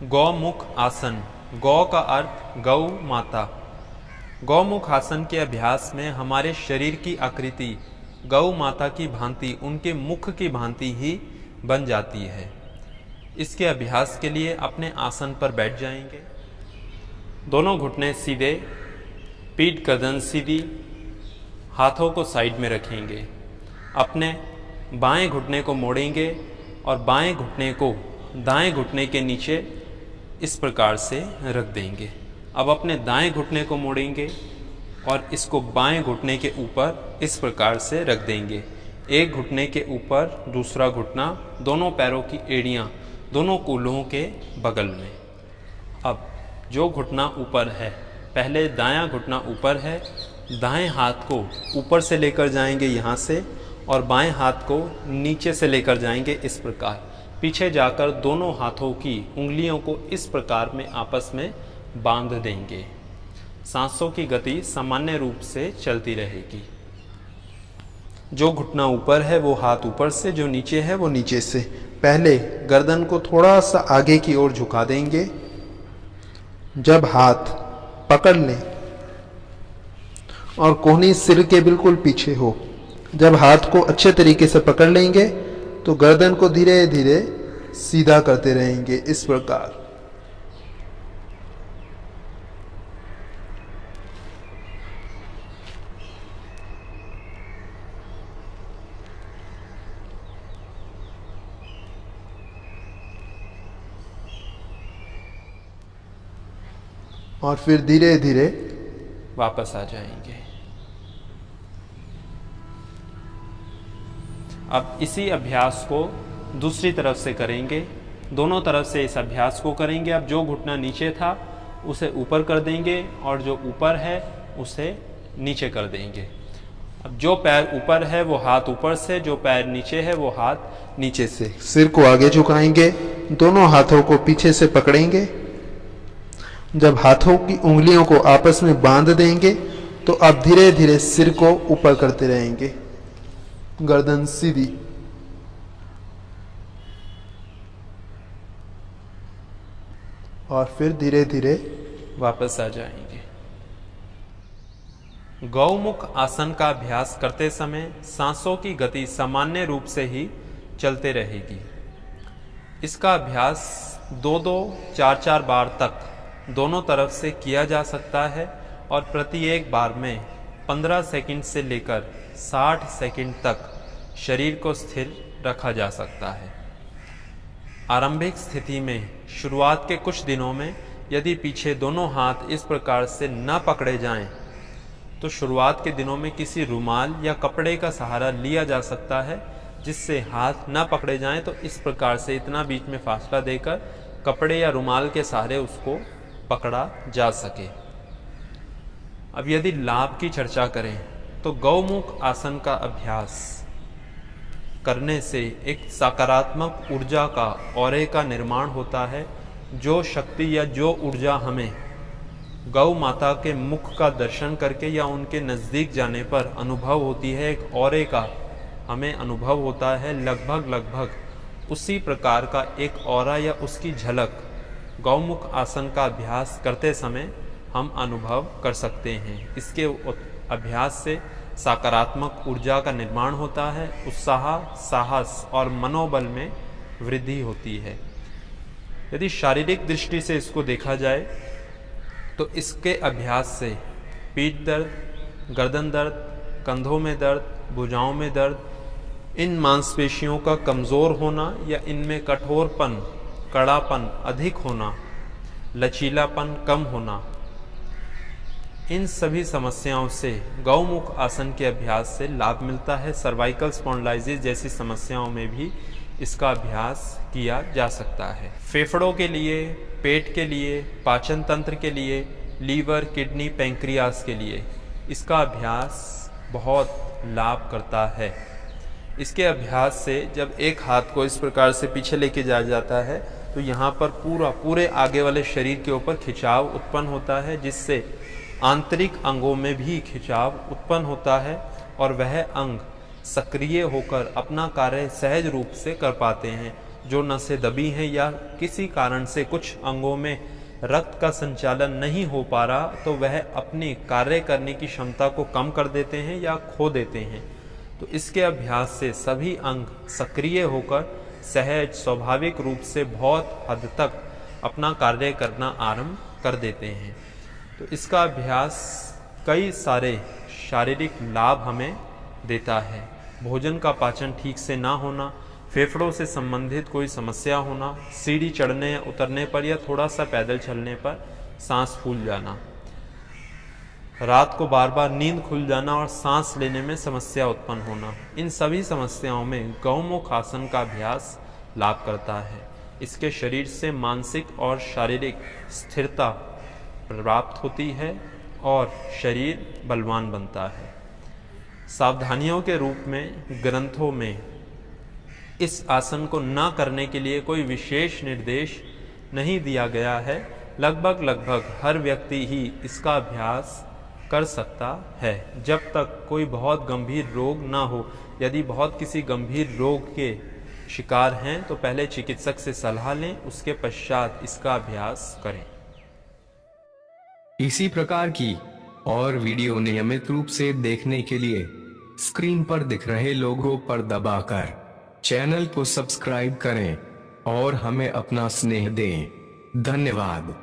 गौमुख आसन। गौ का अर्थ गौ माता। गौमुख आसन के अभ्यास में हमारे शरीर की आकृति गौ माता की भांति, उनके मुख की भांति ही बन जाती है। इसके अभ्यास के लिए अपने आसन पर बैठ जाएंगे। दोनों घुटने सीधे, पीठ गर्दन सीधी, हाथों को साइड में रखेंगे। अपने बाएं घुटने को मोड़ेंगे और बाएं घुटने को दाएं घुटने के नीचे इस प्रकार से रख देंगे। अब अपने दाएं घुटने को मोड़ेंगे और इसको बाएं घुटने के ऊपर इस प्रकार से रख देंगे। एक घुटने के ऊपर दूसरा घुटना, दोनों पैरों की एड़ियाँ दोनों कूल्हों के बगल में। अब जो घुटना ऊपर है, पहले दायां घुटना ऊपर है, दाएं हाथ को ऊपर से लेकर जाएंगे यहाँ से और बाएं हाथ को नीचे से लेकर जाएंगे इस प्रकार। पीछे जाकर दोनों हाथों की उंगलियों को इस प्रकार में आपस में बांध देंगे। सांसों की गति सामान्य रूप से चलती रहेगी। जो घुटना ऊपर है वो हाथ ऊपर से, जो नीचे है वो नीचे से। पहले गर्दन को थोड़ा सा आगे की ओर झुका देंगे। जब हाथ पकड़ लें और कोहनी सिर के बिल्कुल पीछे हो, जब हाथ को अच्छे तरीके से पकड़ लेंगे तो गर्दन को धीरे धीरे सीधा करते रहेंगे इस प्रकार। और फिर धीरे धीरे वापस आ जाएंगे। अब इसी अभ्यास को दूसरी तरफ से करेंगे। दोनों तरफ से इस अभ्यास को करेंगे। अब जो घुटना नीचे था उसे ऊपर कर देंगे और जो ऊपर है उसे नीचे कर देंगे। अब जो पैर ऊपर है वो हाथ ऊपर से, जो पैर नीचे है वो हाथ नीचे से। सिर को आगे झुकाएंगे, दोनों हाथों को पीछे से पकड़ेंगे। जब हाथों की उंगलियों को आपस में बांध देंगे तो अब धीरे धीरे सिर को ऊपर करते रहेंगे, गर्दन सीधी। और फिर धीरे धीरे वापस आ जाएंगे। गौमुख आसन का अभ्यास करते समय सांसों की गति सामान्य रूप से ही चलते रहेगी। इसका अभ्यास 2-2, 4-4 बार तक दोनों तरफ से किया जा सकता है और प्रत्येक बार में 15 सेकंड से लेकर 60 सेकंड तक शरीर को स्थिर रखा जा सकता है। आरंभिक स्थिति में शुरुआत के कुछ दिनों में यदि पीछे दोनों हाथ इस प्रकार से न पकड़े जाएं, तो शुरुआत के दिनों में किसी रुमाल या कपड़े का सहारा लिया जा सकता है, जिससे हाथ न पकड़े जाएं। तो इस प्रकार से इतना बीच में फासला देकर कपड़े या रुमाल के सहारे उसको पकड़ा जा सके। अब यदि लाभ की चर्चा करें तो गौमुख आसन का अभ्यास करने से एक सकारात्मक ऊर्जा का, ऑरे का निर्माण होता है। जो शक्ति या जो ऊर्जा हमें गौ माता के मुख का दर्शन करके या उनके नज़दीक जाने पर अनुभव होती है, एक ऑरे का हमें अनुभव होता है, लगभग उसी प्रकार का एक ऑरा या उसकी झलक गौमुख आसन का अभ्यास करते समय हम अनुभव कर सकते हैं। इसके अभ्यास से सकारात्मक ऊर्जा का निर्माण होता है, उत्साह, साहस और मनोबल में वृद्धि होती है। यदि शारीरिक दृष्टि से इसको देखा जाए तो इसके अभ्यास से पीठ दर्द, गर्दन दर्द, कंधों में दर्द, भुजाओं में दर्द, इन मांसपेशियों का कमज़ोर होना या इनमें कठोरपन, कड़ापन अधिक होना, लचीलापन कम होना, इन सभी समस्याओं से गौमुख आसन के अभ्यास से लाभ मिलता है। सर्वाइकल स्पॉन्डिलाइटिस जैसी समस्याओं में भी इसका अभ्यास किया जा सकता है। फेफड़ों के लिए, पेट के लिए, पाचन तंत्र के लिए, लीवर, किडनी, पैंक्रियास के लिए इसका अभ्यास बहुत लाभ करता है। इसके अभ्यास से जब एक हाथ को इस प्रकार से पीछे लेके जाता है तो यहाँ पर पूरे आगे वाले शरीर के ऊपर खिंचाव उत्पन्न होता है, जिससे आंतरिक अंगों में भी खिंचाव उत्पन्न होता है और वह अंग सक्रिय होकर अपना कार्य सहज रूप से कर पाते हैं जो नसें दबी हैं या किसी कारण से कुछ अंगों में रक्त का संचालन नहीं हो पा रहा, तो वह अपनी कार्य करने की क्षमता को कम कर देते हैं या खो देते हैं। तो इसके अभ्यास से सभी अंग सक्रिय होकर सहज स्वाभाविक रूप से बहुत हद तक अपना कार्य करना आरंभ कर देते हैं। तो इसका अभ्यास कई सारे शारीरिक लाभ हमें देता है। भोजन का पाचन ठीक से ना होना, फेफड़ों से संबंधित कोई समस्या होना, सीढ़ी चढ़ने या उतरने पर या थोड़ा सा पैदल चलने पर सांस फूल जाना, रात को बार बार नींद खुल जाना और सांस लेने में समस्या उत्पन्न होना, इन सभी समस्याओं में गौमुख आसन का अभ्यास लाभ करता है। इसके शरीर से मानसिक और शारीरिक स्थिरता प्राप्त होती है और शरीर बलवान बनता है। सावधानियों के रूप में ग्रंथों में इस आसन को न करने के लिए कोई विशेष निर्देश नहीं दिया गया है। लगभग हर व्यक्ति ही इसका अभ्यास कर सकता है, जब तक कोई बहुत गंभीर रोग ना हो। यदि बहुत किसी गंभीर रोग के शिकार हैं तो पहले चिकित्सक से सलाह लें, उसके पश्चात इसका अभ्यास करें। इसी प्रकार की और वीडियो नियमित रूप से देखने के लिए स्क्रीन पर दिख रहे लोगों पर दबाकर चैनल को सब्सक्राइब करें और हमें अपना स्नेह दें। धन्यवाद।